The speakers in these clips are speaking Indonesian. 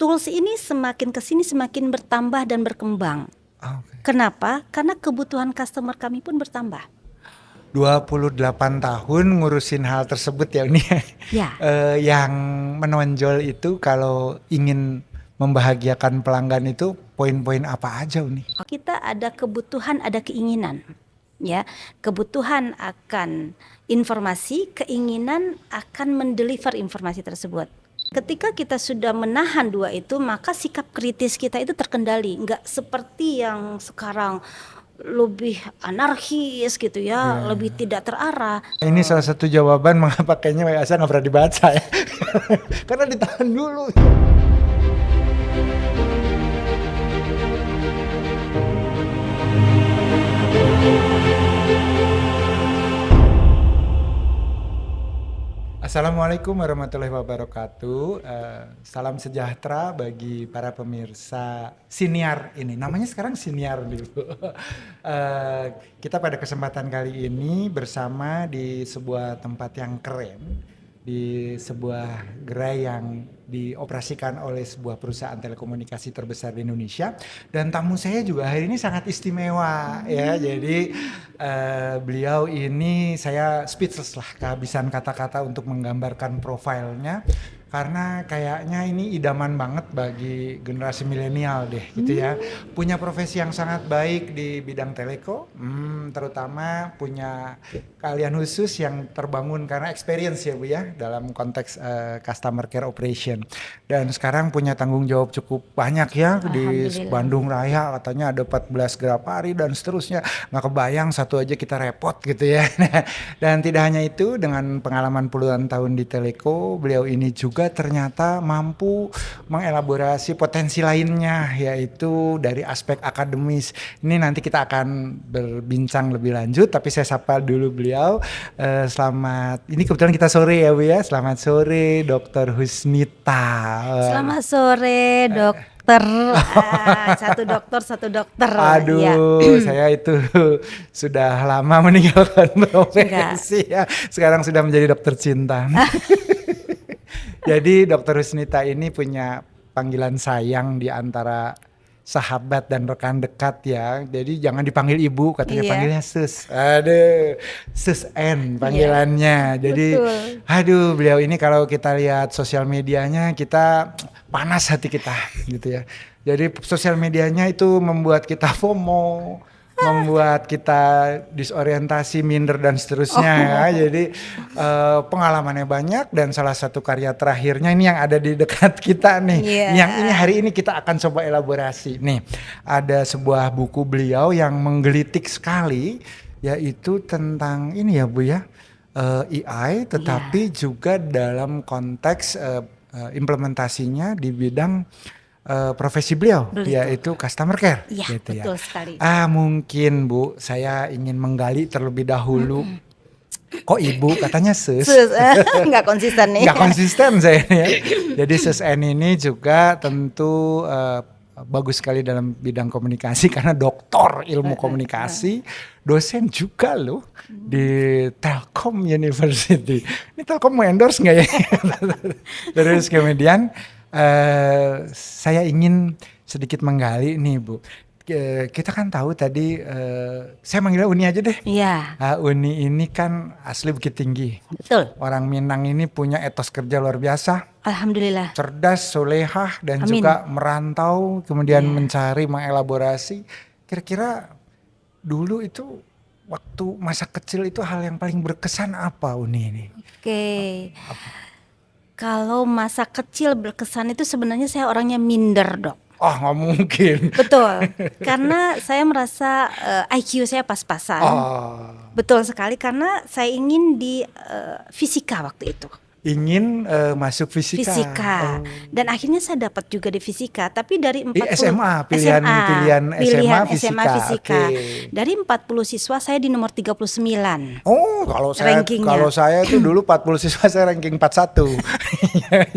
tools ini semakin kesini semakin bertambah dan berkembang. Oke. Kenapa? Karena kebutuhan customer kami pun bertambah. 28 tahun ngurusin hal tersebut ya Uni. Ya. Yang menonjol itu kalau ingin membahagiakan pelanggan itu poin-poin apa aja Uni? Kita ada kebutuhan, ada keinginan. Ya, kebutuhan akan informasi, keinginan akan mendeliver informasi tersebut. Ketika kita sudah menahan dua itu, maka sikap kritis kita itu terkendali, nggak seperti yang sekarang lebih anarkis gitu ya, lebih tidak terarah. Ini salah satu jawaban mengapa kayaknya WhatsApp nggak pernah dibaca ya. Karena ditahan dulu. Assalamualaikum warahmatullahi wabarakatuh. Salam sejahtera bagi para pemirsa Siniar ini. Namanya sekarang Siniar dulu. Kita pada kesempatan kali ini bersama di sebuah tempat yang keren, di sebuah gerai yang dioperasikan oleh sebuah perusahaan telekomunikasi terbesar di Indonesia, dan tamu saya juga hari ini sangat istimewa ya. Jadi beliau ini saya speechless lah, kehabisan kata-kata untuk menggambarkan profilnya, karena kayaknya ini idaman banget bagi generasi milenial deh gitu ya. Punya profesi yang sangat baik di bidang telco, terutama punya keahlian khusus yang terbangun karena experience ya Bu ya, dalam konteks customer care operation. Dan sekarang punya tanggung jawab cukup banyak ya di Bandung Raya, katanya ada 14 Grapari dan seterusnya. Nggak kebayang satu aja kita repot gitu ya. Dan tidak hanya itu, dengan pengalaman puluhan tahun di telco, beliau ini juga ternyata mampu mengelaborasi potensi lainnya, yaitu dari aspek akademis. Ini nanti kita akan berbincang lebih lanjut, tapi saya sapa dulu beliau. Selamat, ini kebetulan kita sore ya Bu ya. Selamat sore Dr. Husnita. Selamat sore dokter. Satu dokter. Aduh, ya. Saya itu sudah lama meninggalkan profesi ya. Sekarang sudah menjadi dokter cinta. Jadi Dr. Husnita ini punya panggilan sayang di antara sahabat dan rekan dekat ya. Jadi jangan dipanggil ibu, katanya panggilnya sus. Aduh, sus N panggilannya. Jadi aduh, beliau ini kalau kita lihat sosial medianya, kita panas hati kita gitu ya. Jadi sosial medianya itu membuat kita FOMO, membuat kita disorientasi, minder dan seterusnya ya. Jadi pengalamannya banyak, dan salah satu karya terakhirnya ini yang ada di dekat kita nih. Yang ini hari ini kita akan coba elaborasi. Nih, ada sebuah buku beliau yang menggelitik sekali, yaitu tentang ini ya Bu ya, AI, tetapi juga dalam konteks implementasinya di bidang profesi beliau, yaitu customer care. Iya, gitu betul ya. sekali. Mungkin Bu, saya ingin menggali terlebih dahulu. Kok ibu katanya sus? Nggak konsisten nih. Nggak konsisten saya ya. Jadi sus N ini juga tentu bagus sekali dalam bidang komunikasi, karena doktor ilmu komunikasi, dosen juga loh di Telkom University. Ini Telkom mau endorse nggak ya? Terus kemudian saya ingin sedikit menggali nih Bu. Kita kan tahu tadi, saya manggilnya Uni aja deh. Iya. Uni ini kan asli Bukit Tinggi. Betul. Orang Minang ini punya etos kerja luar biasa. Alhamdulillah. Cerdas, solehah, dan Amin. juga merantau, kemudian mencari, mengelaborasi. Kira-kira dulu itu waktu masa kecil itu hal yang paling berkesan apa Uni ini? Oke. Kalau masa kecil berkesan itu sebenarnya saya orangnya minder dok. Nggak mungkin. Betul, karena saya merasa IQ saya pas-pasan. Betul sekali, karena saya ingin di fisika waktu itu. Ingin masuk fisika. Dan akhirnya saya dapat juga di fisika, tapi dari 40 SMA, pilihan SMA fisika. Okay. Dari 40 siswa saya di nomor 39. Kalau saya itu dulu 40 siswa saya ranking 41.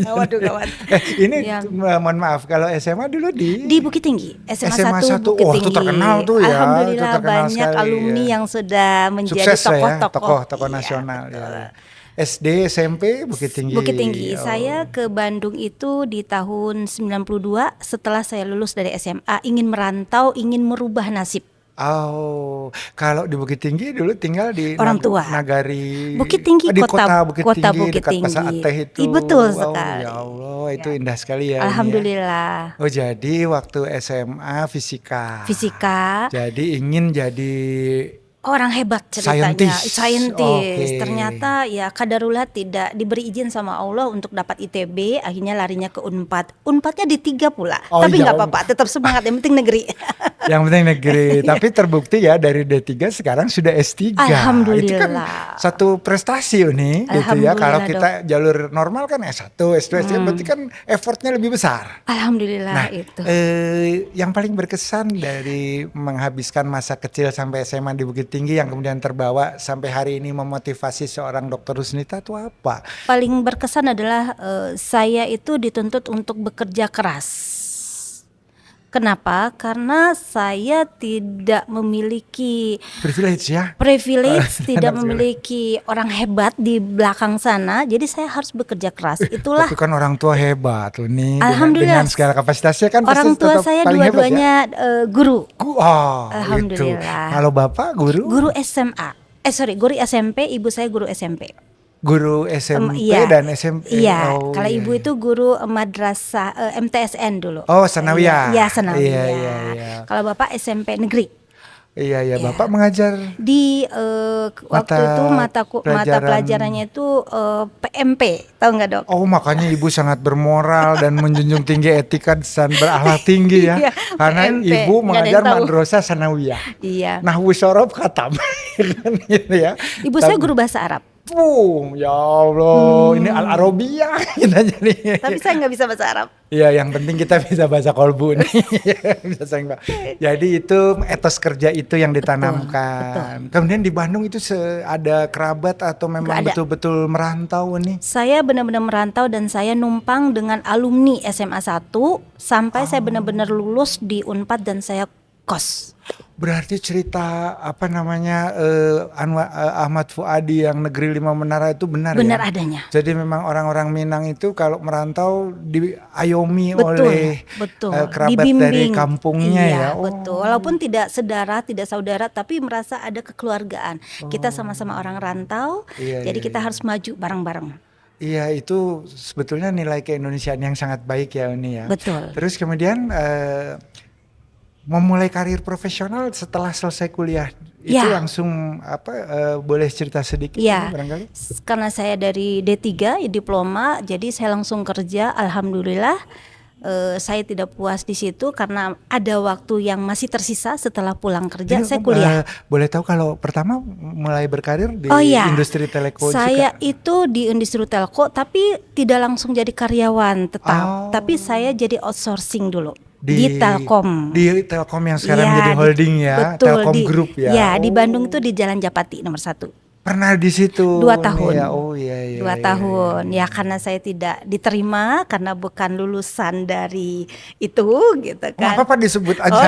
Waduh gawat. Ini mohon maaf, kalau SMA dulu di Bukit Tinggi, SMA 1 Bukit Tinggi. Itu terkenal tuh ya. Alhamdulillah banyak sekali, alumni yang sudah menjadi tokoh-tokoh nasional. Ya. SD, SMP, Bukit Tinggi. Bukit Tinggi. Oh. Saya ke Bandung itu di tahun 92 setelah saya lulus dari SMA, ingin merantau, ingin merubah nasib. Oh, kalau di Bukit Tinggi dulu tinggal di Orang tua. Nagari. Bukit Tinggi, di kota Bukit kota Tinggi Bukit dekat Pasar Tinggi. Ateh itu. Betul Wow, sekali. ya Allah, itu indah sekali ya. Uni ya. Alhamdulillah. Oh, jadi waktu SMA fisika. Fisika. Jadi ingin jadi Orang hebat ceritanya, Scientist. Oke. Ternyata ya kadarullah tidak diberi izin sama Allah untuk dapat ITB, akhirnya larinya ke Unpad. Unpadnya di 3 pula, Oh, tapi nggak iya. apa-apa, tetap semangat, yang penting negeri. Yang penting negeri. Tapi terbukti ya dari D3 sekarang sudah S3. Itu kan Alhamdulillah. satu prestasi Uni gitu ya. Kalau Alhamdulillah, kita jalur normal kan S1, S2, S3 berarti kan effortnya lebih besar. Alhamdulillah Nah, itu. yang paling berkesan dari menghabiskan masa kecil sampai SMA di Bukit Tinggi yang kemudian terbawa sampai hari ini memotivasi seorang Dr. Rusnita itu apa? Paling berkesan adalah saya itu dituntut untuk bekerja keras. Kenapa? Karena saya tidak memiliki Privilege ya. privilege, tidak Enak sekali. memiliki orang hebat di belakang sana, jadi saya harus bekerja keras. Itulah Tapi kan orang tua hebat loh nih. Alhamdulillah. Dengan segala kapasitasnya kan orang pasti tua tetap saya paling hebat ya. dua-duanya guru, Oh, Alhamdulillah. itu. Kalau bapak guru? guru SMA. Guru SMP, ibu saya guru SMP. Guru SMP Iya. dan SMP. Iya, Oh, kalau iya, ibu iya. itu guru MTSN dulu. Oh, Sanawiyah. Iya, Sanawiyah. Iya, iya. Kalau bapak SMP negeri. Iya, iya, bapak mengajar Di waktu itu mata pelajaran. pelajarannya itu PMP, tahu nggak dok? Oh, makanya ibu sangat bermoral dan menjunjung tinggi etika dan berakhlak tinggi ya. Iya, Karena PMP, ibu nggak ada mengajar yang tahu. madrasah Sanawiyah. Iya. Nahwu sorob khatam. Kan gitu ya. Ibu saya guru bahasa Arab, Boom, ya Allah, ini Al-Arabiyah kita jadi. tapi saya nggak bisa bahasa Arab. Iya, yang penting kita bisa baca kolbu nih. Bisa sayang, Pak. Jadi itu etos kerja itu yang ditanamkan. Kemudian di Bandung itu ada kerabat atau memang Nggak ada. betul-betul merantau nih? Saya benar-benar merantau dan saya numpang dengan alumni SMA 1 sampai saya benar-benar lulus di Unpad dan saya kos. Berarti cerita apa namanya Ahmad Fuadi yang Negeri 5 Menara itu benar ya? Benar adanya. Jadi memang orang-orang Minang itu kalau merantau diayomi Betul, oleh betul. kerabat dari Dibimbing. kampungnya Iya, ya. Oh. betul. Walaupun tidak sedara, tidak saudara, tapi merasa ada kekeluargaan. Kita sama-sama orang rantau, Iya, jadi iya, kita iya. harus maju bareng-bareng. Iya, itu sebetulnya nilai keindonesiaan yang sangat baik ya Uni ya. Betul. Terus kemudian memulai karir profesional setelah selesai kuliah itu Ya. langsung boleh cerita sedikit Iya. ini barangkali? Karena saya dari D3 diploma, jadi saya langsung kerja. Alhamdulillah. Saya tidak puas di situ karena ada waktu yang masih tersisa setelah pulang kerja. Jadi, Saya kuliah. boleh tahu kalau pertama mulai berkarir di Oh iya, industri telco saya juga? itu di industri telco tapi tidak langsung jadi karyawan tetap, Oh. tapi saya jadi outsourcing dulu di Telkom. Di Telkom yang sekarang Iya, jadi holding ya, betul, Telkom Group ya. Ya, di Oh, Bandung itu di Jalan Japati nomor 1. pernah di situ 2 tahun. Ya. Oh iya iya. 2 iya, tahun. iya. Ya karena saya tidak diterima karena bukan lulusan dari itu gitu Oh, kan. apa-apa disebut aja.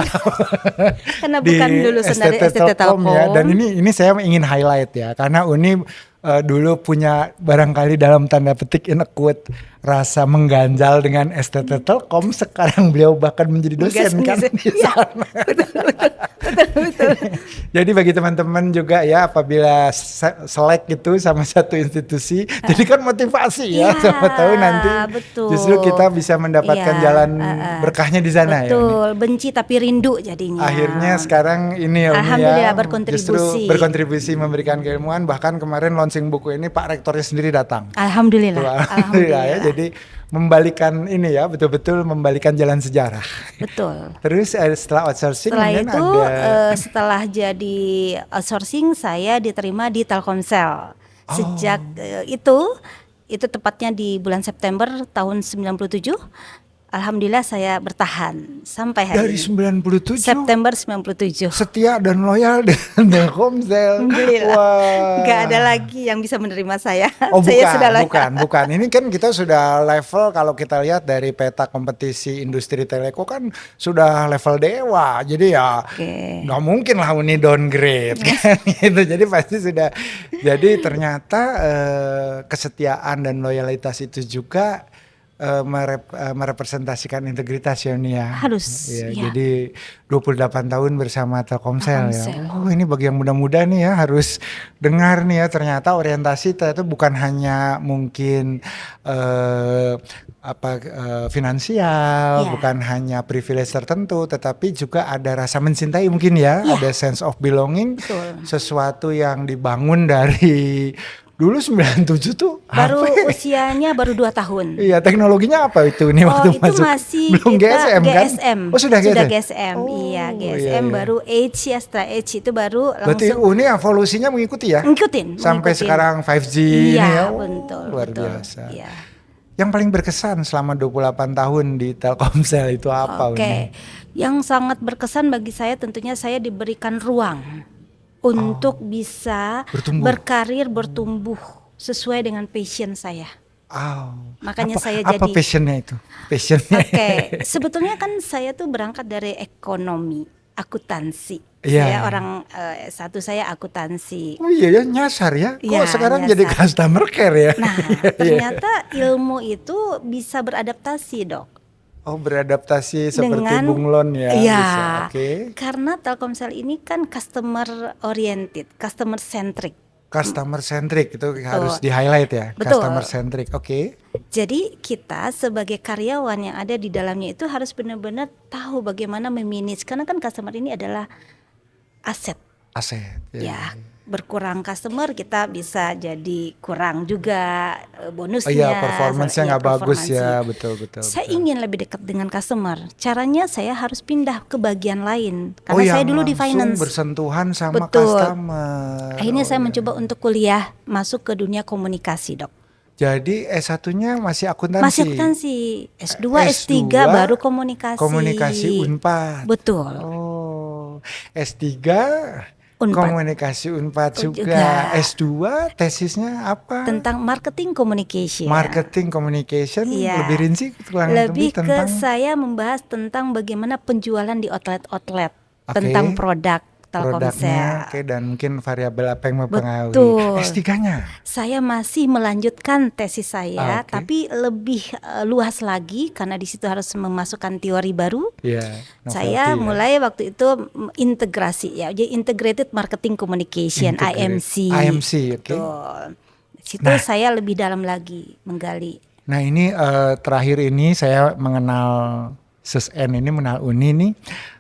Karena Di bukan lulusan dari STT Telkom. ya. Dan ini saya ingin highlight ya, karena Uni dulu punya barangkali dalam tanda petik in a quote rasa mengganjal dengan STT Telkom. Sekarang beliau bahkan menjadi dosen kan di Iya, sana. betul. Jadi bagi teman-teman juga ya, apabila selek gitu sama satu institusi, jadi kan motivasi ya, Iya, siapa tahu nanti betul. justru kita bisa mendapatkan Iya, jalan berkahnya di sana ya. Uni. Betul, benci tapi rindu jadinya. Akhirnya sekarang ini ya Uni Alhamdulillah ya, berkontribusi. justru berkontribusi memberikan keilmuan. Bahkan kemarin launching buku ini Pak Rektornya sendiri datang. Alhamdulillah. Tuh, alhamdulillah ya. Jadi membalikan ini ya, betul-betul membalikan jalan sejarah. Betul. Terus setelah outsourcing Setelah kemudian itu ada setelah jadi outsourcing saya diterima di Telkomsel. Sejak itu tepatnya di bulan September tahun 97 Alhamdulillah saya bertahan sampai hari Dari ini. 97 September 97. setia dan loyal dengan Telkomsel. Alhamdulillah. Nggak ada Wah. lagi yang bisa menerima saya. Oh Saya sudah loyal. bukan. Ini kan kita sudah level, kalau kita lihat dari peta kompetisi industri teleko kan sudah level dewa. Jadi ya Oke. nggak mungkin lah Uni downgrade kan gitu. Jadi pasti sudah. Jadi ternyata kesetiaan dan loyalitas itu juga merepresentasikan integritas ya Uni ya. Harus, Ya, ya. jadi 28 tahun bersama Telkomsel ya. Telkomsel. Oh, ini bagi yang muda-muda nih ya harus dengar nih ya, ternyata orientasi ternyata bukan hanya mungkin finansial, Ya. bukan hanya privilege tertentu, tetapi juga ada rasa mencintai mungkin ya, Ya. ada sense of belonging, Betul. sesuatu yang dibangun dari dulu 97 tuh Baru HP. usianya baru 2 tahun. Iya, teknologinya apa itu nih Oh, waktu itu masuk? masih Belum kita GSM kan? GSM. Oh, sudah GSM. GSM. Oh, Iya, iya, GSM iya. baru H ya, setelah H itu baru Berarti langsung Uni evolusinya mengikuti ya? ngikutin. Sampai ngikutin. sekarang 5G Iya, ini ya. Oh, betul, luar betul. biasa. Iya. Yang paling berkesan selama 28 tahun di Telkomsel itu apa Oke. Uni? Yang sangat berkesan bagi saya tentunya saya diberikan ruang untuk bisa Bertumbuh. berkarir, bertumbuh sesuai dengan passion saya. Oh. Makanya apa, saya apa jadi passionnya itu? Passionnya. Oke, sebetulnya kan saya tuh berangkat dari ekonomi, akuntansi. Iya. Saya orang S1 saya akuntansi. Oh iya ya, nyasar ya. Kok Iya, sekarang jadi nyasar. customer care ya? Nah, Iya. ternyata ilmu itu bisa beradaptasi, Dok. Oh, beradaptasi seperti Dengan bunglon ya. iya, Bisa. Oke. karena Telkomsel ini kan customer oriented, customer centric. Customer centric itu harus di-highlight ya. Betul. Customer centric. Oke. Jadi kita sebagai karyawan yang ada di dalamnya itu harus benar-benar tahu bagaimana memanage, karena kan customer ini adalah aset. Aset. Ya, berkurang customer kita bisa jadi kurang juga bonusnya. Oh iya, performance-nya Iya, nggak bagus performansi. ya, betul. Saya ingin lebih dekat dengan customer. Caranya saya harus pindah ke bagian lain karena Oh, saya yang dulu di langsung finance. bersentuhan sama Betul. customer. Akhirnya saya iya. mencoba untuk kuliah masuk ke dunia komunikasi, Dok. Jadi S1-nya masih akuntansi. Masih akuntansi. S2, S3 baru komunikasi. Komunikasi Unpad. Betul. Oh, S3 Unpad. komunikasi Unpad juga. Juga. S2 tesisnya apa? Tentang marketing communication. Marketing communication. Iya. Lebih rinci kurang Lebih ke tentang saya membahas tentang bagaimana penjualan di outlet-outlet, Oke. tentang produk produknya. Telkomsel. Oke, dan mungkin variabel apa yang mempengaruhi. Betul. S3-nya. Saya masih melanjutkan tesis saya, Oke. tapi lebih luas lagi karena di situ harus memasukkan teori baru. Iya. Saya novelty ya. mulai waktu itu integrasi ya, jadi Integrated Marketing Communication (IMC). IMC, oke. Betul. Di situ saya lebih dalam lagi menggali. Nah ini terakhir ini saya mengenal SESN ini, mengenal Uni ini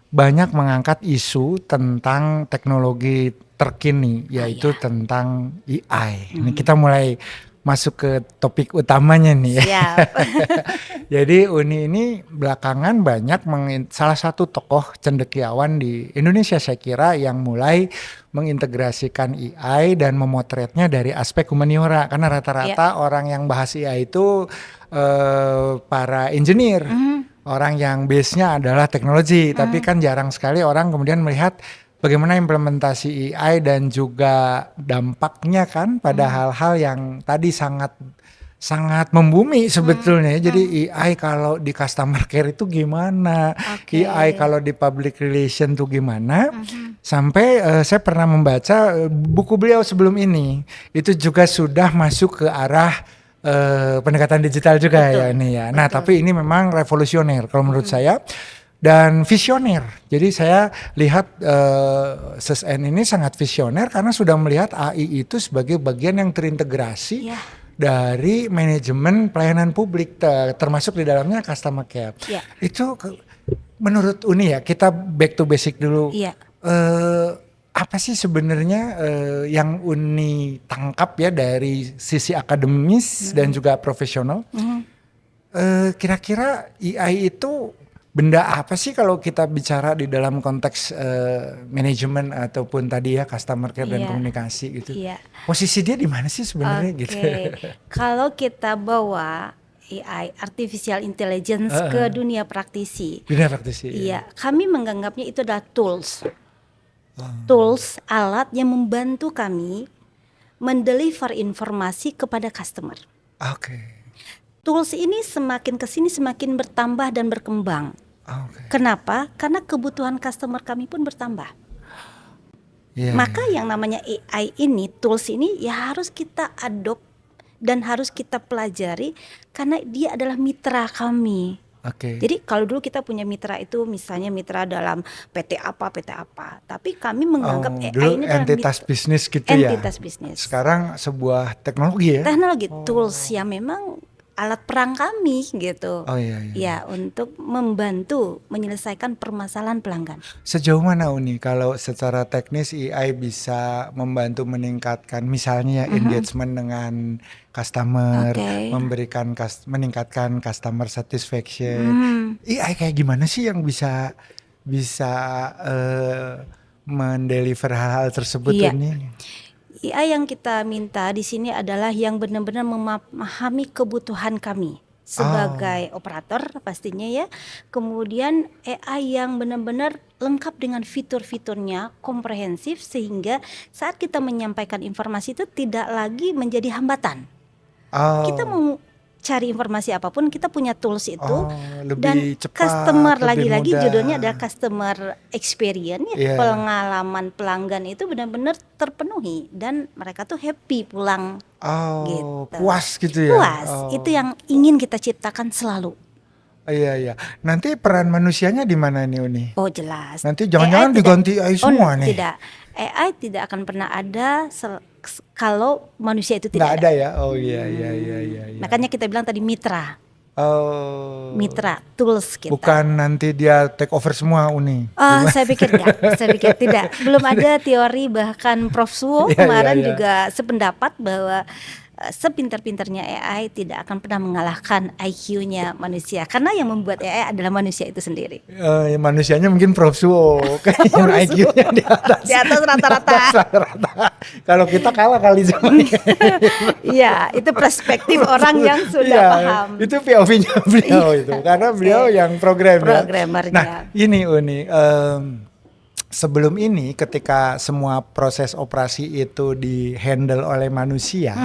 banyak mengangkat isu tentang teknologi terkini, yaitu tentang AI. Ini kita mulai masuk ke topik utamanya nih ya. Siap. Jadi Uni ini belakangan banyak salah satu tokoh cendekiawan di Indonesia saya kira yang mulai mengintegrasikan AI dan memotretnya dari aspek humaniora, karena rata-rata orang yang bahas AI itu para engineer, orang yang base-nya adalah teknologi, tapi kan jarang sekali orang kemudian melihat bagaimana implementasi AI dan juga dampaknya kan pada hal-hal yang tadi sangat membumi sebetulnya. Jadi AI kalau di customer care itu gimana, Oke. AI kalau di public relation tuh gimana. Sampai saya pernah membaca buku beliau sebelum ini, itu juga sudah masuk ke arah pendekatan digital juga. Betul, ya ini ya. Nah tapi ini memang revolusioner kalau menurut saya. Dan visioner. Jadi saya lihat SESN ini sangat visioner karena sudah melihat AI itu sebagai bagian yang terintegrasi Iya. dari manajemen pelayanan publik, termasuk di dalamnya customer care. Iya. Itu menurut Uni ya, kita back to basic dulu. Iya. Apa sih sebenarnya yang Uni tangkap ya dari sisi akademis dan juga profesional? Kira-kira AI itu benda apa sih kalau kita bicara di dalam konteks manajemen ataupun tadi ya customer care dan Iya. komunikasi gitu? Iya. Posisi dia di mana sih sebenarnya gitu? Oke. Kalau kita bawa AI, artificial intelligence ke dunia praktisi. Dunia praktisi. Iya, kami menganggapnya itu adalah tools alat yang membantu kami mendeliver informasi kepada customer. Oke. Tools ini semakin kesini semakin bertambah dan berkembang. Oke. Kenapa? Karena kebutuhan customer kami pun bertambah. Iya, Maka iya. yang namanya AI ini, tools ini ya harus kita adopt dan harus kita pelajari karena dia adalah mitra kami. Oke. Jadi kalau dulu kita punya mitra itu misalnya mitra dalam PT apa, tapi kami menganggap AI Dulu ini adalah entitas bisnis gitu ya. entitas bisnis. Sekarang sebuah teknologi ya. Teknologi tools yang memang alat perang kami gitu. Oh iya, iya. Ya, untuk membantu menyelesaikan permasalahan pelanggan. Sejauh mana Uni kalau secara teknis AI bisa membantu meningkatkan misalnya engagement dengan customer, Oke. meningkatkan customer satisfaction. Hmm. AI kayak gimana sih yang bisa mendeliver hal-hal tersebut Iya. Uni? AI yang kita minta di sini adalah yang benar-benar memahami kebutuhan kami sebagai operator pastinya ya. Kemudian AI yang benar-benar lengkap dengan fitur-fiturnya, komprehensif sehingga saat kita menyampaikan informasi itu tidak lagi menjadi hambatan. Kita mau cari informasi apapun kita punya tools itu lebih dan cepat, customer lebih lagi-lagi mudah. judulnya adalah customer experience Iya. ya. Pengalaman pelanggan itu benar-benar terpenuhi dan mereka tuh happy pulang gitu. Puas gitu ya. Puas, itu yang ingin kita ciptakan selalu. Iya, iya. Nanti peran manusianya di mana nih Uni? Oh jelas. Nanti jangan-jangan AI tidak- diganti AI semua nih. Tidak. AI tidak akan pernah ada kalau manusia itu Nggak tidak ada ya? Oh iya, iya, iya, iya. Makanya kita bilang tadi mitra, tools kita. Bukan nanti dia take over semua Uni. Saya pikir enggak, saya pikir tidak. Belum ada teori bahkan Prof. Suwo Iya, kemarin iya, iya. juga sependapat bahwa sepintar-pintarnya AI tidak akan pernah mengalahkan IQ-nya manusia karena yang membuat AI adalah manusia itu sendiri. Manusianya mungkin Prof. Suwo, yang IQ-nya di atas. Di atas rata-rata. rata-rata. Kalau kita kalah kali sama dia. Iya, itu perspektif orang yang sudah Iya, paham. Itu POV-nya beliau itu, karena beliau yang Programmernya. Nah, ini Uni, sebelum ini ketika semua proses operasi itu di-handle oleh manusia,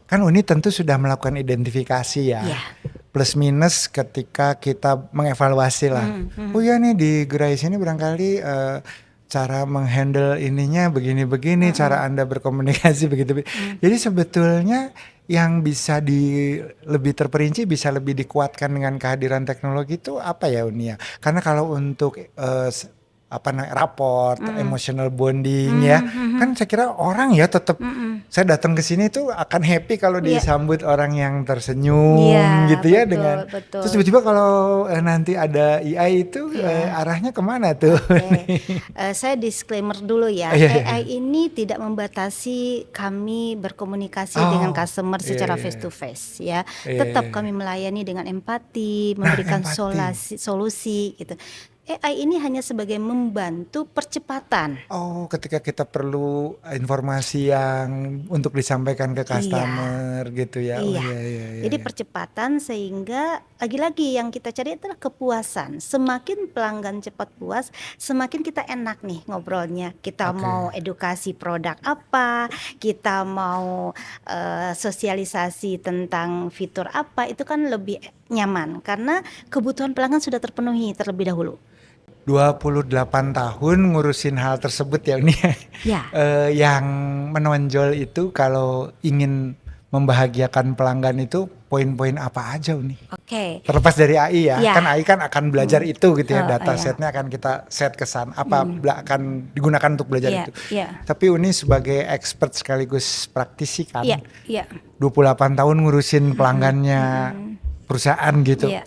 kan Uni tentu sudah melakukan identifikasi ya. Iya. Plus minus ketika kita mengevaluasi lah. Oh ya nih di gerai sini barangkali cara menghandle ininya begini-begini, cara Anda berkomunikasi begitu. Jadi sebetulnya yang bisa lebih terperinci, bisa lebih dikuatkan dengan kehadiran teknologi itu apa ya Uni ya? Karena kalau untuk raport, emotional bonding ya, kan saya kira orang ya tetap saya datang ke sini tuh akan happy kalau disambut orang yang tersenyum gitu ya, betul, dengan betul. terus tiba-tiba kalau nanti ada AI itu arahnya kemana tuh? Saya disclaimer dulu ya, Iya. AI ini tidak membatasi kami berkomunikasi dengan customer secara face to face ya. Tetap kami melayani dengan empati, memberikan empati. solusi gitu. AI ini hanya sebagai membantu percepatan. Oh, ketika kita perlu informasi yang untuk disampaikan ke customer gitu ya. Iya. Oh, iya. Jadi percepatan sehingga lagi-lagi yang kita cari adalah kepuasan. Semakin pelanggan cepat puas, semakin kita enak nih ngobrolnya. Kita mau edukasi produk apa, kita mau sosialisasi tentang fitur apa, itu kan lebih nyaman karena kebutuhan pelanggan sudah terpenuhi terlebih dahulu. 28 tahun ngurusin hal tersebut ya ini. Ya. Yang menonjol itu kalau ingin membahagiakan pelanggan itu poin-poin apa aja nih? Oke. Terlepas dari AI ya, Ya. kan AI kan akan belajar itu gitu ya, data iya. setnya akan kita set ke sana, akan digunakan untuk belajar Iya, itu. iya. Tapi Uni sebagai expert sekaligus praktisi kan, Iya. 28 tahun ngurusin pelanggannya perusahaan gitu. Iya.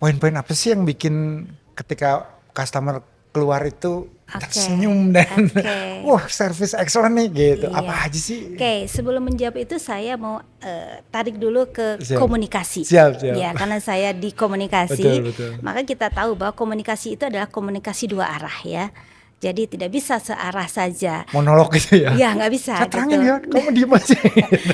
Poin-poin apa sih yang bikin ketika customer keluar itu tersenyum dan wah service excellent nih gitu. Iya. Apa aja sih? Oke, sebelum menjawab itu saya mau tarik dulu ke Siap. komunikasi. Siap. Ya, karena saya di komunikasi, Betul. maka kita tahu bahwa komunikasi itu adalah komunikasi dua arah ya. Jadi tidak bisa searah saja. Monolog gitu ya. Ya nggak bisa Saya terangin gitu. ya, kamu diem aja.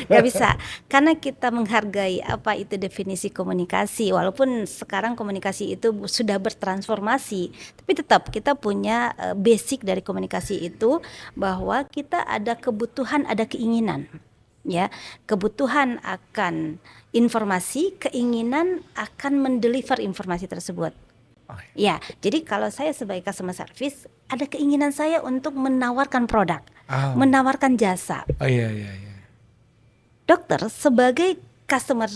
Nggak bisa, karena kita menghargai apa itu definisi komunikasi. Walaupun sekarang komunikasi itu sudah bertransformasi, tapi tetap kita punya basic dari komunikasi itu, bahwa kita ada kebutuhan, ada keinginan. Ya, kebutuhan akan informasi, keinginan akan mendeliver informasi tersebut. Ya, jadi kalau saya sebagai customer service, ada keinginan saya untuk menawarkan produk, Oh. menawarkan jasa. Oh iya. Dokter sebagai customer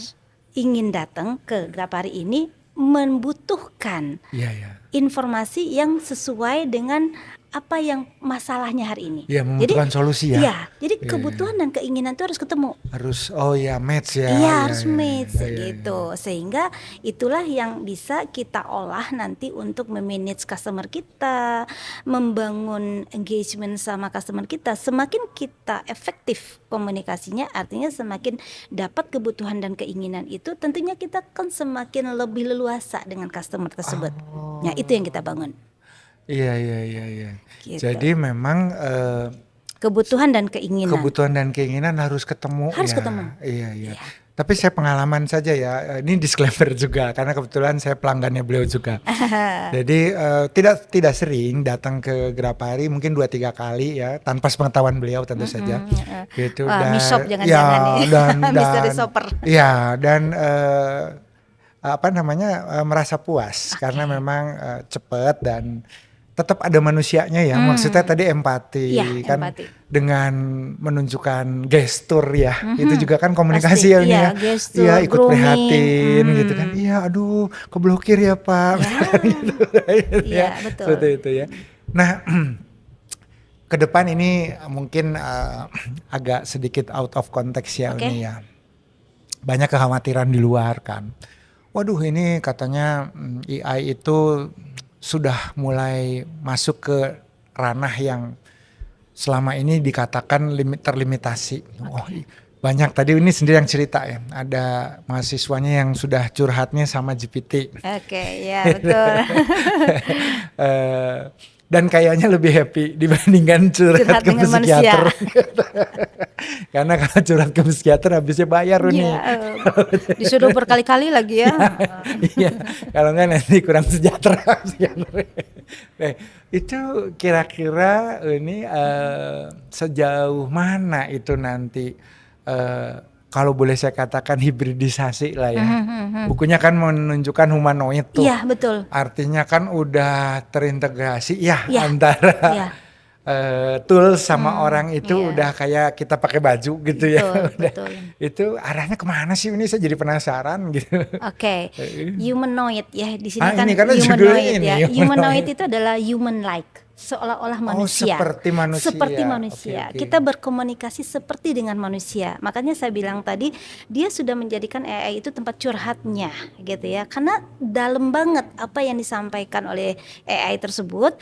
ingin datang ke Grapari ini membutuhkan Iya. informasi yang sesuai dengan apa yang masalahnya hari ini. Iya, membutuhkan solusi ya. Iya, jadi Iya, kebutuhan dan keinginan itu harus ketemu. Harus, oh ya, match ya. Iya, harus match Iya. gitu. Sehingga itulah yang bisa kita olah nanti untuk memanage customer kita, membangun engagement sama customer kita. Semakin kita efektif komunikasinya, artinya semakin dapat kebutuhan dan keinginan itu, tentunya kita kan semakin lebih leluasa dengan customer tersebut. Oh. Nah, itu yang kita bangun. Iya. Gitu. Jadi memang Kebutuhan dan keinginan. harus ketemu. Harus ya. ketemu. Iya. Tapi saya pengalaman saja ya, ini disclaimer juga karena kebetulan saya pelanggannya beliau juga. Jadi tidak sering datang ke Grapari, mungkin 2-3 kali ya, tanpa sepengetahuan beliau tentu saja. Gitu. Wah, Dan misop jangan-jangan nih. Mystery shopper. Iya, dan merasa puas karena memang cepat dan tetap ada manusianya ya. Maksudnya tadi empati Iya, kan, empati. dengan menunjukkan gestur ya. Itu juga kan komunikasi Pasti, ya ini iya, ya. gestur, Iya, ikut grooming. prihatin gitu kan. Iya, aduh, keblokir ya, Pak. Gitu. Iya, betul. Seperti itu ya. Nah, ke depan ini mungkin agak sedikit out of context ya Oke. ini ya. Banyak kekhawatiran di luar kan. Waduh, ini katanya AI itu sudah mulai masuk ke ranah yang selama ini dikatakan terlimitasi. Oh, banyak tadi ini sendiri yang cerita ya. Ada mahasiswanya yang sudah curhatnya sama GPT. Oke, ya betul. Dan kayaknya lebih happy dibandingkan curhat ke dengan psikiater. Karena kalau curhat ke psikiater habisnya bayar nih. Iya, disuruh berkali-kali lagi ya. Iya, kalau enggak nanti kurang sejahtera psikiater. Nah, itu kira-kira ini sejauh mana itu nanti kalau boleh saya katakan hibridisasi lah ya. Bukunya kan menunjukkan humanoid tuh. Iya, betul. Artinya kan udah terintegrasi ya Iya, antara iya. tools sama orang itu iya. udah kayak kita pakai baju gitu ya. Betul. Itu arahnya kemana sih ini, saya jadi penasaran gitu. Oke, humanoid ya, di sini kan ini karena judulnya humanoid ini, ya. humanoid. Humanoid itu adalah human like, seolah-olah manusia. Seperti manusia. Seperti manusia. Oke. Kita berkomunikasi seperti dengan manusia. Makanya saya bilang tadi, dia sudah menjadikan AI itu tempat curhatnya gitu ya. Karena dalam banget apa yang disampaikan oleh AI tersebut,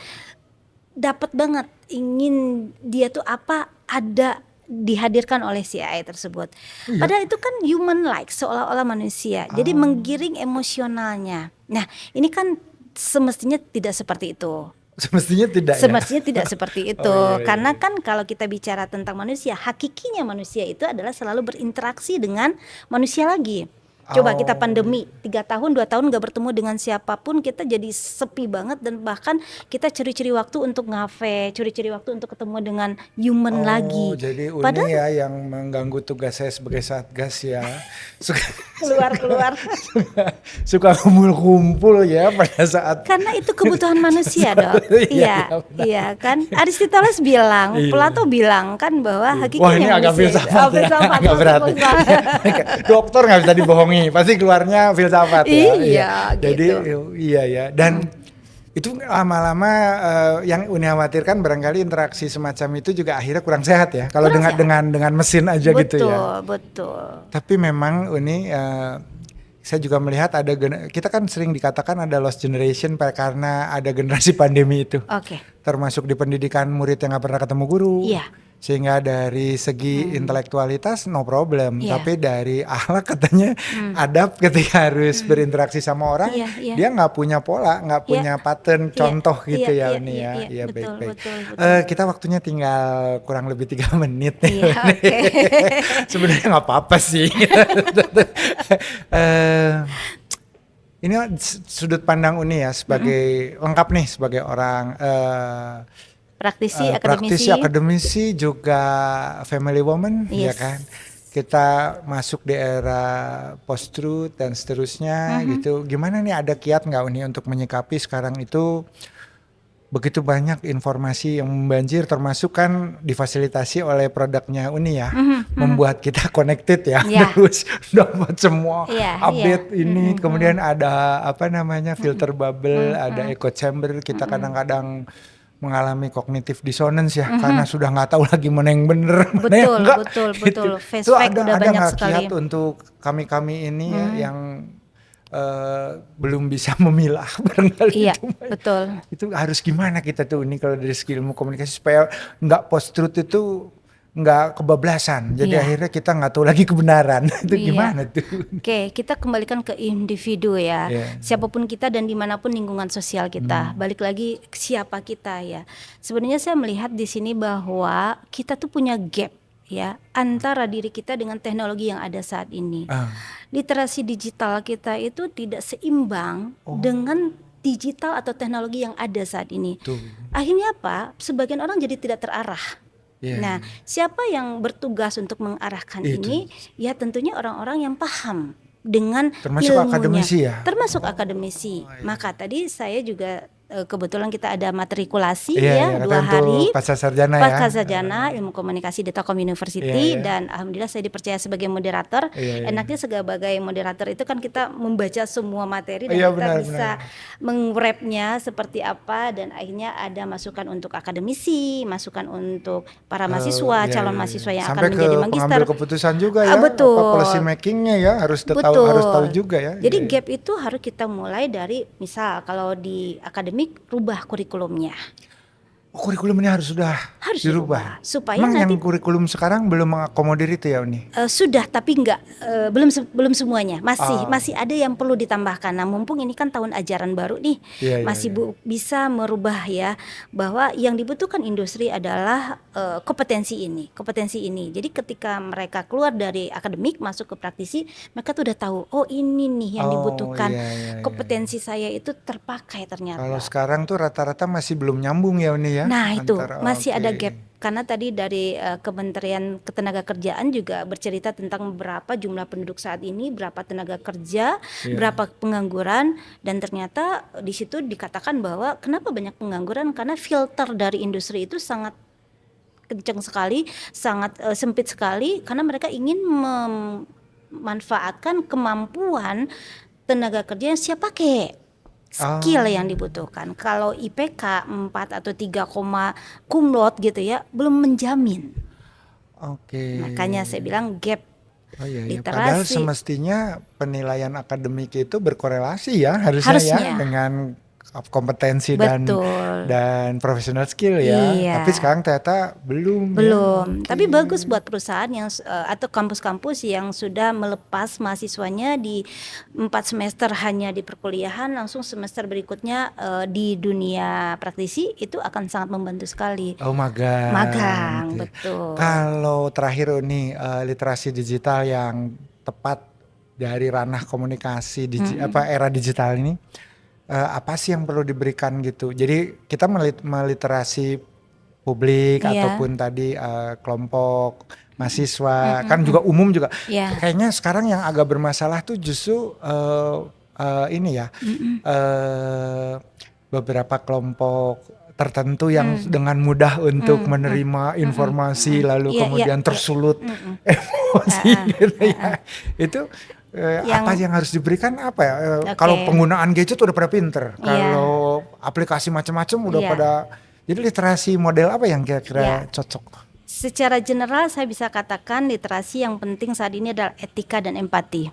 dapat banget ingin dia tuh apa ada dihadirkan oleh si AI tersebut. Padahal itu kan human like, seolah-olah manusia. Jadi menggiring emosionalnya. Nah, ini kan semestinya tidak seperti itu. Semestinya tidak Semestinya tidak seperti itu. Iya. Karena kan kalau kita bicara tentang manusia, hakikinya manusia itu adalah selalu berinteraksi dengan manusia lagi. Coba kita pandemi 3 tahun 2 tahun gak bertemu dengan siapapun, kita jadi sepi banget, dan bahkan kita curi-curi waktu untuk ngafe, curi-curi waktu untuk ketemu dengan human lagi. Jadi Padahal Uni ya yang mengganggu tugas saya sebagai satgas ya. keluar Suka kumpul-kumpul ya pada saat. karena itu kebutuhan manusia dok. Iya kan. Aristoteles bilang, Plato bilang kan bahwa hakikinya Wah, ini agak manusia. filsafat ya. Agak berat. Dokter nggak bisa dibohongi, pasti keluarnya filsafat ya. Iya, Jadi gitu. iya ya. Dan itu lama-lama yang Uni khawatirkan barangkali interaksi semacam itu juga akhirnya kurang sehat ya. Kalau dengan mesin aja gitu ya. Betul. Tapi memang Uni saya juga melihat kita kan sering dikatakan ada lost generation karena ada generasi pandemi itu. Oke. Termasuk di pendidikan, murid yang nggak pernah ketemu guru. Iya. Sehingga dari segi intelektualitas no problem, Iya. tapi dari akhlak katanya adab ketika harus berinteraksi sama orang, Iya, iya. dia nggak punya pola, nggak Iya. punya pattern, Iya, contoh gitu iya, ya iya, Uni iya, ya. iya, Iya betul, baik-baik. betul, betul. Kita waktunya tinggal kurang lebih 3 menit nih. Iya, Uni. oke. Sebenarnya nggak apa-apa sih. Eh, ini sudut pandang Uni ya sebagai lengkap nih sebagai orang Praktisi, praktisi, akademisi. akademisi juga family woman ya Yes. kan. Kita masuk di era post truth dan seterusnya gitu. Gimana nih ada kiat nggak Uni untuk menyikapi sekarang itu begitu banyak informasi yang membanjir termasuk kan difasilitasi oleh produknya Uni ya. Membuat kita connected ya. Ya. Terus dapat semua Iya, update iya. ini. Kemudian ada apa namanya filter bubble, ada echo chamber. Kita kadang-kadang mengalami cognitive dissonance ya karena sudah nggak tahu lagi mana yang bener mana yang Betul, enggak. betul, Gitu. betul. Face Itu fact udah banyak nggak sekali. kiat untuk kami ini ya yang belum bisa memilah barangkali Iya, itu. betul. Itu harus gimana kita tuh ini kalau dari segi ilmu komunikasi supaya nggak post truth itu nggak kebablasan. Jadi Iya. akhirnya kita nggak tahu lagi kebenaran. Itu Iya. gimana tuh? Oke, kita kembalikan ke individu ya. Iya. Siapapun kita dan dimanapun lingkungan sosial kita. Balik lagi siapa kita ya. Sebenarnya saya melihat di sini bahwa kita tuh punya gap ya antara diri kita dengan teknologi yang ada saat ini. Ah, Literasi digital kita itu tidak seimbang dengan digital atau teknologi yang ada saat ini. tuh. Akhirnya apa? Sebagian orang jadi tidak terarah. Iya. Nah, siapa yang bertugas untuk mengarahkan Itu. ini? Ya tentunya orang-orang yang paham dengan Termasuk ilmunya. akademisi ya? Termasuk akademisi. Maka tadi saya juga kebetulan kita ada matrikulasi Iya, ya iya, 2 katanya hari. untuk pasca sarjana ya. Pasca sarjana Ilmu Komunikasi di Telkom University Iya, iya. dan alhamdulillah saya dipercaya sebagai moderator. Iya, iya. Enaknya sebagai moderator itu kan kita membaca semua materi dan Iya, kita benar, bisa meng-wrapnya seperti apa dan akhirnya ada masukan untuk akademisi, masukan untuk para mahasiswa, Iya, calon iya, mahasiswa iya. yang Sampai akan menjadi ke magister. pengambil keputusan juga ya. Betul. Apa policy makingnya ya harus tahu Betul. harus tahu juga ya. Jadi Iya, iya. gap itu harus kita mulai dari misal kalau di akademik rubah kurikulumnya. Oh, kurikulumnya sudah Harus dirubah. dirubah, supaya Emang nanti yang kurikulum sekarang belum mengakomodir itu ya Uni? sudah tapi enggak belum semuanya masih Ah. masih ada yang perlu ditambahkan. Nah mumpung ini kan tahun ajaran baru nih Iya, iya, masih iya. bisa merubah ya bahwa yang dibutuhkan industri adalah kompetensi ini. Jadi ketika mereka keluar dari akademik masuk ke praktisi mereka tuh udah tahu oh ini nih yang Oh, dibutuhkan iya, iya, iya. kompetensi saya itu terpakai ternyata. Kalau sekarang tuh rata-rata masih belum nyambung ya Uni ya? Nah itu Antara- masih ada oke. gap karena tadi dari Kementerian Ketenagakerjaan juga bercerita tentang berapa jumlah penduduk saat ini, berapa tenaga kerja, Iya. berapa pengangguran dan ternyata di situ dikatakan bahwa kenapa banyak pengangguran karena filter dari industri itu sangat kencang sekali, sangat sempit sekali karena mereka ingin memanfaatkan kemampuan tenaga kerja yang siap pakai. Skill yang dibutuhkan. Kalau IPK 4 atau 3, cum laude gitu ya, belum menjamin. Oke. Makanya saya bilang gap Oh iya, iya. Padahal literasi. semestinya penilaian akademik itu berkorelasi ya harusnya Harusnya. ya dengan kompetensi dan Betul. professional skill ya. Iya. Tapi sekarang ternyata belum. Belum. Ya. Tapi bagus buat perusahaan yang atau kampus-kampus yang sudah melepas mahasiswanya di 4 semester hanya di perkuliahan, langsung semester berikutnya di dunia praktisi itu akan sangat membantu sekali. Oh magang. Magang, Gitu ya. betul. Kalau terakhir nih literasi digital yang tepat dari ranah komunikasi era digital ini apa sih yang perlu diberikan gitu? Jadi kita meliterasi publik Iya. ataupun tadi kelompok mahasiswa kan juga umum juga. Iya. Kayaknya sekarang yang agak bermasalah tuh justru ini ya beberapa kelompok tertentu yang dengan mudah untuk menerima informasi lalu Iya, kemudian iya, tersulut emosi gitu ya. Itu apa yang harus diberikan apa ya? Kalau Oke. penggunaan gadget udah pada pinter, Iya. kalau aplikasi macam-macam udah Iya. pada. Jadi literasi model apa yang kira-kira Iya. cocok? Secara general saya bisa katakan literasi yang penting saat ini adalah etika dan empati.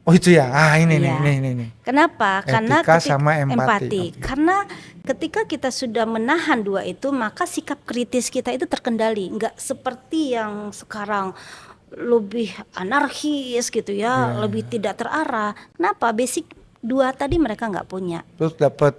Oh itu ya, ini Iya. nih. Kenapa? Karena Etika sama empati. Oke. Karena ketika kita sudah menahan dua itu, maka sikap kritis kita itu terkendali. Nggak seperti yang sekarang lebih anarkis gitu ya, Iya. lebih tidak terarah. Kenapa? Basic dua tadi mereka nggak punya. Terus dapat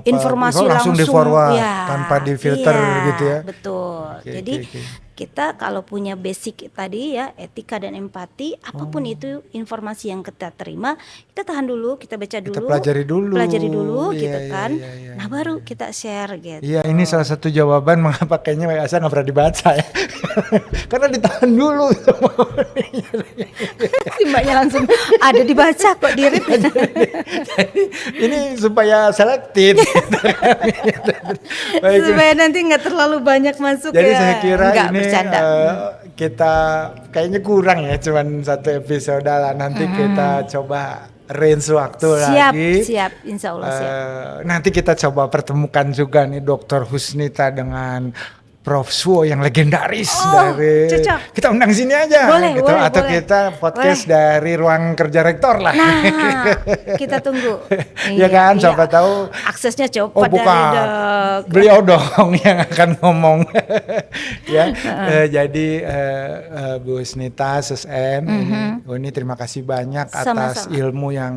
Informasi langsung di forward ya, tanpa difilter iya, gitu ya. betul. Oke, Jadi oke. kita kalau punya basic tadi ya, etika dan empati, apapun itu informasi yang kita terima, kita tahan dulu, kita baca Kita dulu, pelajari dulu. Iya, gitu iya, kan. iya, Nah baru kita share gitu. Iya, ini salah satu jawaban mengapa kayaknya WhatsApp nggak pernah dibaca ya. Karena ditahan dulu. Si mbaknya langsung ada dibaca kok di-read. Jadi ini supaya selektif. Baik. Supaya nanti nggak terlalu banyak masuk. Jadi ya. saya kira Nggak, ini bercanda. kita kayaknya kurang ya, cuman satu episode lah. Nanti kita coba range waktu Siap, lagi. siap, insya Allah siap. Nanti kita coba pertemukan juga nih Dr. Husnita dengan Prof. Suwo yang legendaris dari cocok. kita undang sini aja Boleh, gitu. boleh, Atau boleh. kita podcast dari ruang kerja rektor lah. Nah, kita tunggu. Ya kan, siapa tahu. Aksesnya Oh cepat dari bukan, dok. beliau dong yang akan ngomong. Ya, jadi Bu Husnita, Sus M, ini terima kasih banyak atas Sama-sama. ilmu yang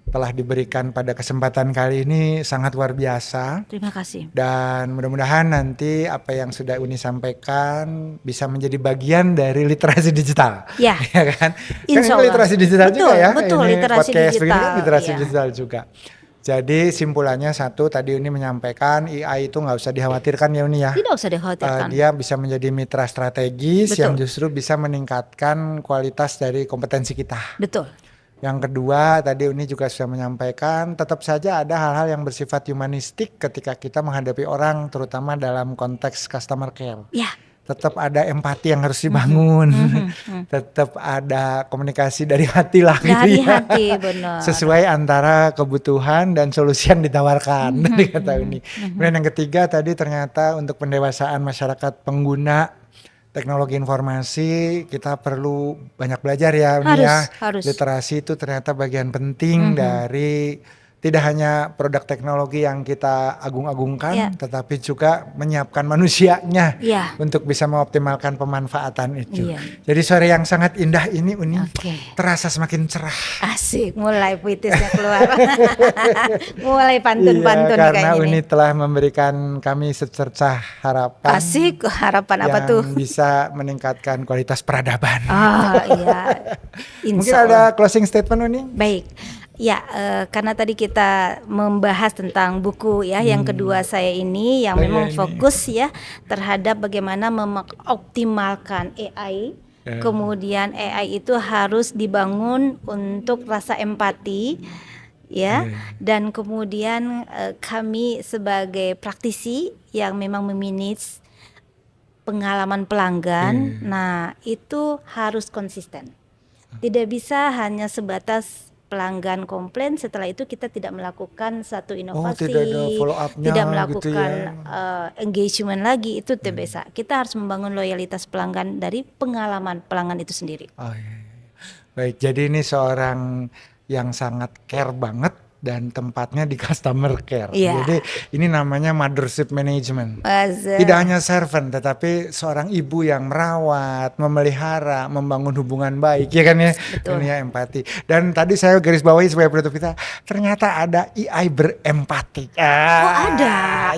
telah diberikan pada kesempatan kali ini, sangat luar biasa. Terima kasih. Dan mudah-mudahan nanti apa yang sudah Uni sampaikan bisa menjadi bagian dari literasi digital. Ya. Ya kan? Insya Kan ini Allah. literasi digital Betul, juga ya. betul, Ini literasi podcast digital, begini literasi iya. digital juga. Jadi simpulannya satu, tadi Uni menyampaikan AI itu nggak usah dikhawatirkan ya Uni ya. Tidak usah dikhawatirkan. Dia bisa menjadi mitra strategis Betul. yang justru bisa meningkatkan kualitas dari kompetensi kita. Betul. Yang kedua, tadi Uni juga sudah menyampaikan, tetap saja ada hal-hal yang bersifat humanistik ketika kita menghadapi orang, terutama dalam konteks customer care. Ya. Tetap ada empati yang harus dibangun, tetap ada komunikasi dari hati lah gitu Dari ya. hati, benar. Sesuai antara kebutuhan dan solusi yang ditawarkan, tadi kata Uni. Kemudian yang ketiga tadi ternyata untuk pendewasaan masyarakat pengguna teknologi informasi kita perlu banyak belajar ya Uni ya. Harus. Literasi itu ternyata bagian penting dari tidak hanya produk teknologi yang kita agung-agungkan, Ya. tetapi juga menyiapkan manusianya Ya. untuk bisa mengoptimalkan pemanfaatan itu. Iya. Jadi sore yang sangat indah ini Uni Oke. terasa semakin cerah. Asik, mulai puitisnya keluar. Mulai pantun-pantun Iya, karena kayaknya Uni nih. telah memberikan kami secercah harapan Asik, harapan apa yang tuh? bisa meningkatkan kualitas peradaban. Ah, iya. Mungkin Insya ada Allah. closing statement Uni? Baik, ya karena tadi kita membahas tentang buku ya, yang kedua saya ini yang Oh, memang iya, ini. fokus ya terhadap bagaimana mengoptimalkan AI. Ya. Kemudian AI itu harus dibangun untuk rasa empati ya, dan kemudian kami sebagai praktisi yang memang memanage pengalaman pelanggan, nah itu harus konsisten. Tidak bisa hanya sebatas pelanggan komplain, setelah itu kita tidak melakukan satu inovasi, tidak ada follow up-nya tidak gitu melakukan ya. engagement lagi, itu tidak bisa. Kita harus membangun loyalitas pelanggan dari pengalaman pelanggan itu sendiri. Oh, iya. Baik, jadi ini seorang yang sangat care banget dan tempatnya di customer care. Iya. Jadi ini namanya mothership management. Azza. Tidak hanya servant, tetapi seorang ibu yang merawat, memelihara, membangun hubungan baik, ya kan ya? Betul. Ini ya empati. Dan tadi saya garis bawahi supaya penutup kita, ternyata ada AI berempati. Oh, ada.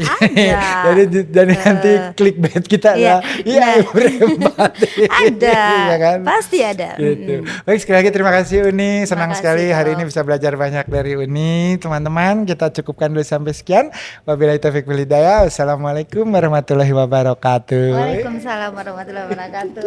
Jadi nanti clickbait kita Iya. adalah AI berempati. Ada, Iya kan? pasti ada. Gitu. Baik, sekali lagi terima kasih Uni. Senang kasih, sekali hari Om. ini bisa belajar banyak dari Uni. Teman-teman, kita cukupkan dulu sampai sekian. Wabillahi taufiq wal hidayah. Wassalamualaikum warahmatullahi wabarakatuh. Waalaikumsalam warahmatullahi wabarakatuh.